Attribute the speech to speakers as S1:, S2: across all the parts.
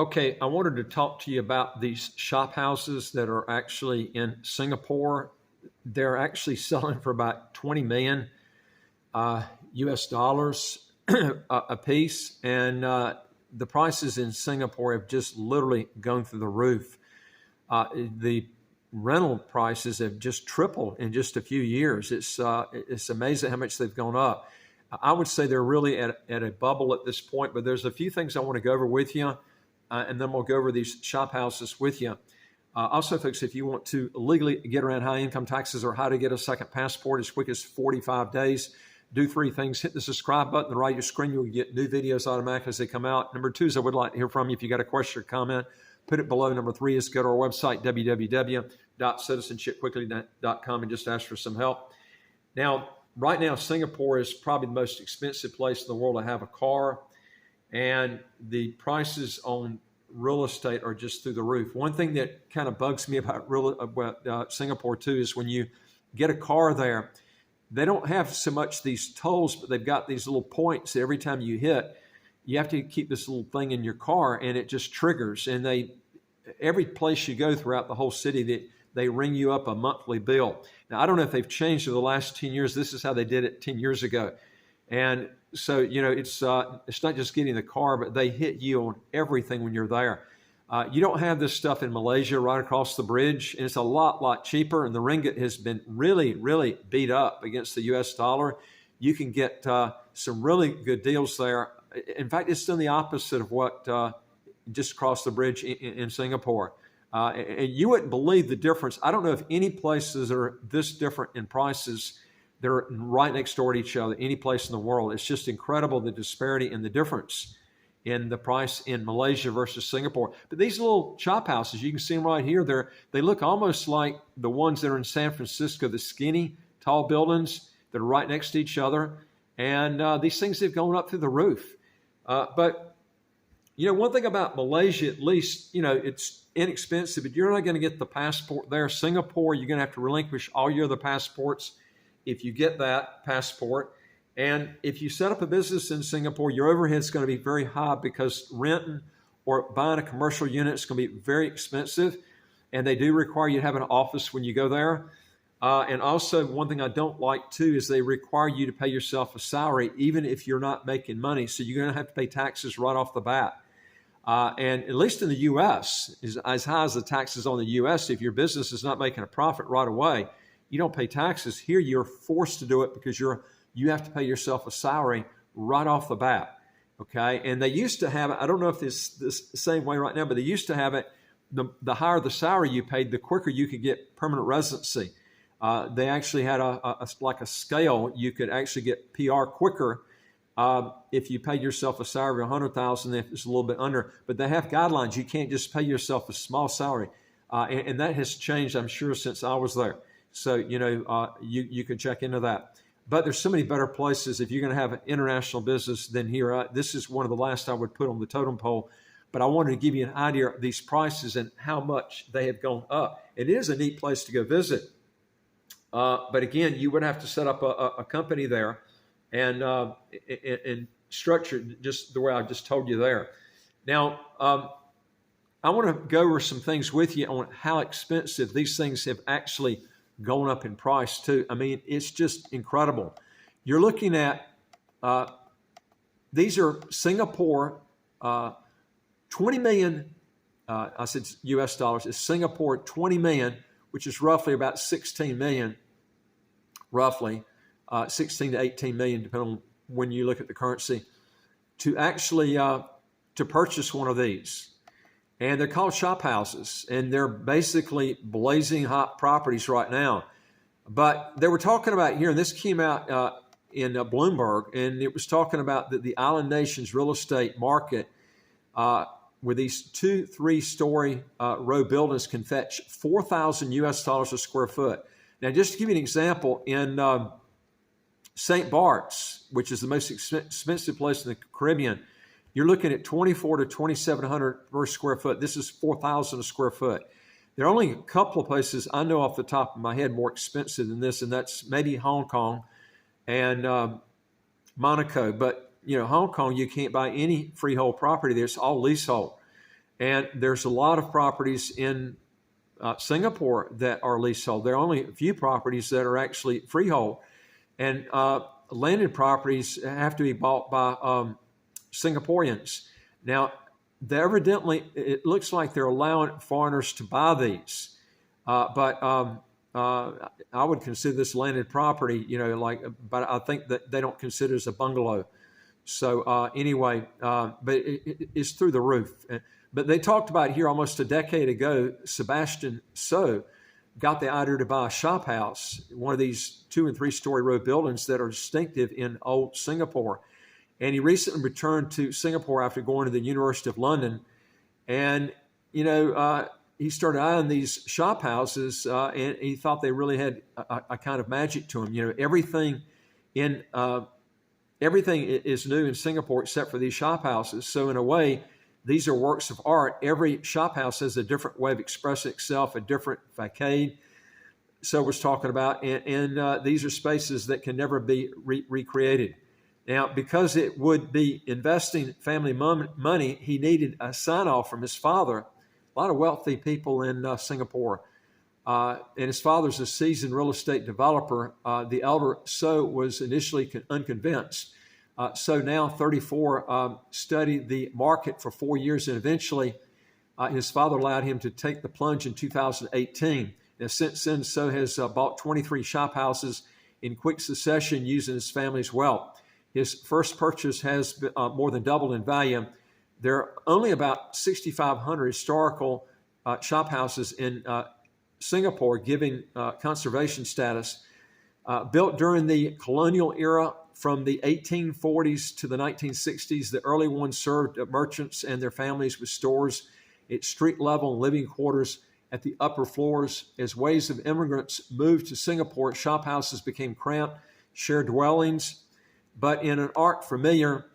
S1: Okay, I wanted to talk to you about these shop houses that are actually in Singapore. They're actually selling for about 20 million US dollars a piece, and the prices in Singapore have just literally gone through the roof. The rental prices have just tripled in just a few years. It's amazing how much they've gone up. I would say they're really at a bubble at this point, but there's a few things I want to go over with you, and then we'll go over these shop houses with you. Also, folks, if you want to legally get around high income taxes or how to get a second passport as quick as 45 days, do three things. Hit the subscribe button on the right of your screen. You'll get new videos automatically as they come out. Number two is I would like to hear from you. If you got a question or comment, put it below. Number three is go to our website, www.citizenshipquickly.com, and just ask for some help. Now, right now, Singapore is probably the most expensive place in the world to have a car, and the prices on real estate are just through the roof. One thing that kind of bugs me about Singapore too is when you get a car there, they don't have so much these tolls, but they've got these little points that every time you hit, you have to keep this little thing in your car, and it just triggers. And every place you go throughout the whole city, they ring you up a monthly bill. Now, I don't know if they've changed over the last 10 years. This is how they did it 10 years ago. And so, it's not just getting the car, but they hit you on everything when you're there. You don't have this stuff in Malaysia right across the bridge, and it's a lot cheaper, and the ringgit has been really, really beat up against the U.S. dollar. You can get some really good deals there. In fact, it's done the opposite of what just across the bridge in Singapore. And you wouldn't believe the difference. I don't know if any places are this different in prices. They're right next door to each other, any place in the world. It's just incredible, the disparity and the difference in the price in Malaysia versus Singapore. But these little shop houses, you can see them right here. They look almost like the ones that are in San Francisco, the skinny, tall buildings that are right next to each other. And these things have gone up through the roof. But one thing about Malaysia, at least, it's inexpensive, but you're not going to get the passport there. Singapore, you're going to have to relinquish all your other passports if you get that passport. And if you set up a business in Singapore, your overhead is going to be very high because renting or buying a commercial unit is going to be very expensive. And they do require you to have an office when you go there. And also, one thing I don't like too is they require you to pay yourself a salary even if you're not making money. So you're going to have to pay taxes right off the bat. And at least in the U.S., as high as the taxes on the U.S., if your business is not making a profit right away, you don't pay taxes. Here, you're forced to do it because you have to pay yourself a salary right off the bat. Okay, and they used to have it. I don't know if it's the same way right now, but they used to have it. The higher the salary you paid, the quicker you could get permanent residency. They actually had like a scale. You could actually get PR quicker if you paid yourself a salary of $100,000, if it's a little bit under. But they have guidelines. You can't just pay yourself a small salary, and that has changed, I'm sure, since I was there. So you can check into that. But there's so many better places if you're going to have an international business than here. This is one of the last I would put on the totem pole. But I wanted to give you an idea of these prices and how much they have gone up. It is a neat place to go visit. But again, you would have to set up a company there and structure it just the way I just told you there. Now, I want to go over some things with you on how expensive these things have actually gone up in price too. I mean, it's just incredible. You're looking at, these are Singapore, 20 million, I said US dollars, is Singapore 20 million, which is roughly about 16 million, roughly 16 to 18 million, depending on when you look at the currency, to actually to purchase one of these. And they're called shop houses, and they're basically blazing hot properties right now. But they were talking about here, and this came out in Bloomberg, and it was talking about the island nation's real estate market with these 2-3-story row buildings can fetch 4,000 US dollars a square foot. Now, just to give you an example, in St. Bart's, which is the most expensive place in the Caribbean, you're looking at 2,400 to 2,700 per square foot. This is 4,000 a square foot. There are only a couple of places I know off the top of my head more expensive than this, and that's maybe Hong Kong and Monaco. But Hong Kong, you can't buy any freehold property there. It's all leasehold. And there's a lot of properties in Singapore that are leasehold. There are only a few properties that are actually freehold. And landed properties have to be bought by Singaporeans. Now, evidently, it looks like they're allowing foreigners to buy these. But I would consider this landed property, but I think that they don't consider it as a bungalow. So anyway, but it's through the roof. But they talked about here almost a decade ago, Sebastian So got the idea to buy a shop house, one of these 2- and 3-story row buildings that are distinctive in old Singapore. And he recently returned to Singapore after going to the University of London. And, he started eyeing these shop houses, and he thought they really had a kind of magic to them. Everything is new in Singapore except for these shop houses. So in a way, these are works of art. Every shop house has a different way of expressing itself, a different facade. So was talking about, and these are spaces that can never be recreated. Now, because it would be investing family money, he needed a sign-off from his father. A lot of wealthy people in Singapore. And his father's a seasoned real estate developer. The elder So was initially unconvinced. So now 34 studied the market for 4 years, and eventually his father allowed him to take the plunge in 2018. Now, since then, So has bought 23 shop houses in quick succession using his family's wealth. His first purchase has been, more than doubled in value. There are only about 6,500 historical shop houses in Singapore, giving conservation status. Built during the colonial era from the 1840s to the 1960s, the early ones served merchants and their families with stores at street level and living quarters at the upper floors. As waves of immigrants moved to Singapore, shop houses became cramped, shared dwellings. But in an art familiar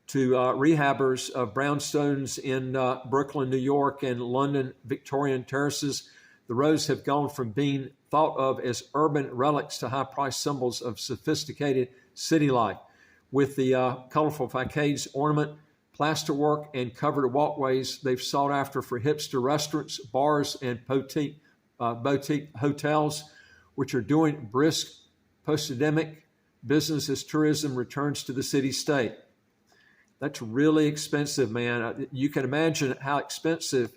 S1: to rehabbers of brownstones in Brooklyn, New York, and London Victorian terraces, the rows have gone from being thought of as urban relics to high-priced symbols of sophisticated city life. With the colorful facades, ornament, plasterwork, and covered walkways they've sought after for hipster restaurants, bars, and boutique hotels, which are doing brisk post-pandemic business as tourism returns to the city-state. That's really expensive, man. You can imagine how expensive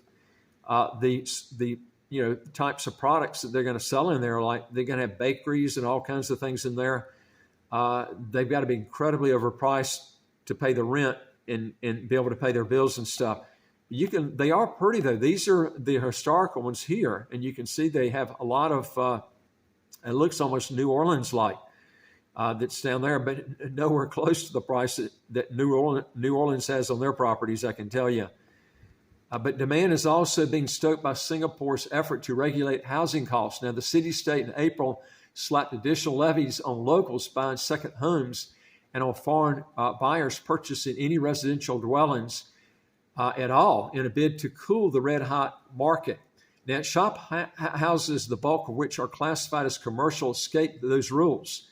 S1: the types of products that they're going to sell in there. Like they're going to have bakeries and all kinds of things in there. They've got to be incredibly overpriced to pay the rent and be able to pay their bills and stuff. They are pretty though. These are the historical ones here, and you can see they have a lot of. It looks almost New Orleans like. That's down there, but nowhere close to the price that New Orleans has on their properties, I can tell you. But demand is also being stoked by Singapore's effort to regulate housing costs. Now, the city-state in April slapped additional levies on locals buying second homes and on foreign buyers purchasing any residential dwellings at all in a bid to cool the red-hot market. Now, shop houses, the bulk of which are classified as commercial, escape those rules.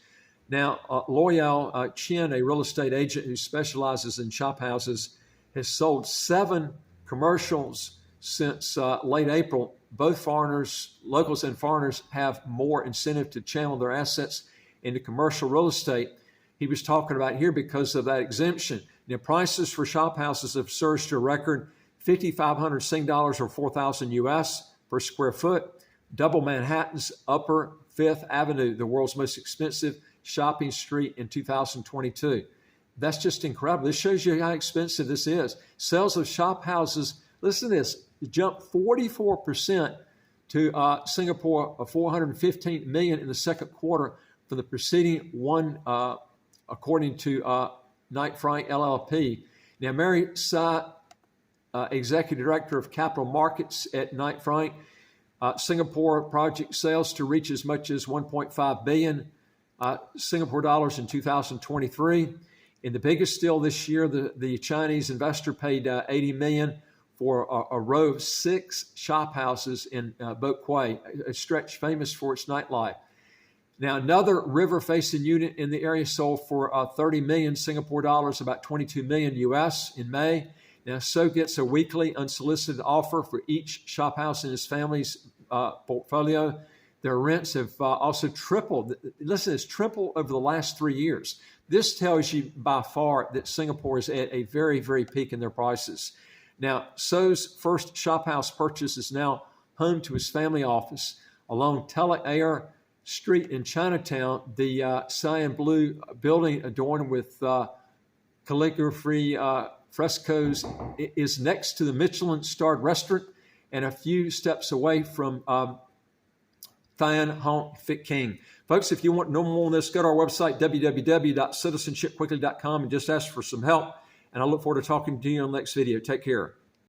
S1: Now, Loyal Chin, a real estate agent who specializes in shop houses, has sold 7 commercials since late April. Both locals and foreigners have more incentive to channel their assets into commercial real estate. He was talking about here because of that exemption. Now, prices for shop houses have surged to a record 5,500 Sing dollars or 4,000 US per square foot. Double Manhattan's Upper Fifth Avenue, the world's most expensive shopping street in 2022. That's just incredible. This shows you how expensive this is. Sales of shop houses, listen to this, jumped 44% to Singapore, 415 million in the second quarter for the preceding one, according to Knight Frank LLP. Now, Mary Tsai, Executive Director of Capital Markets at Knight Frank, Singapore project sales to reach as much as 1.5 billion Singapore dollars in 2023. In the biggest deal this year, the Chinese investor paid 80 million for a row of 6 shop houses in Boat Quay, a stretch famous for its nightlife. Now, another river-facing unit in the area sold for 30 million Singapore dollars, about 22 million US in May. Now, So gets a weekly unsolicited offer for each shop house in his family's portfolio. Their rents have also tripled. Listen, it's tripled over the last 3 years. This tells you by far that Singapore is at a very, very peak in their prices. Now, So's first shop house purchase is now home to his family office along Teluk Ayer Street in Chinatown. The cyan blue building adorned with calligraphy frescoes is next to the Michelin-starred restaurant and a few steps away from Thian Hon Phit King. Folks, if you want to know more on this, go to our website, www.citizenshipquickly.com, and just ask for some help. And I look forward to talking to you on the next video. Take care.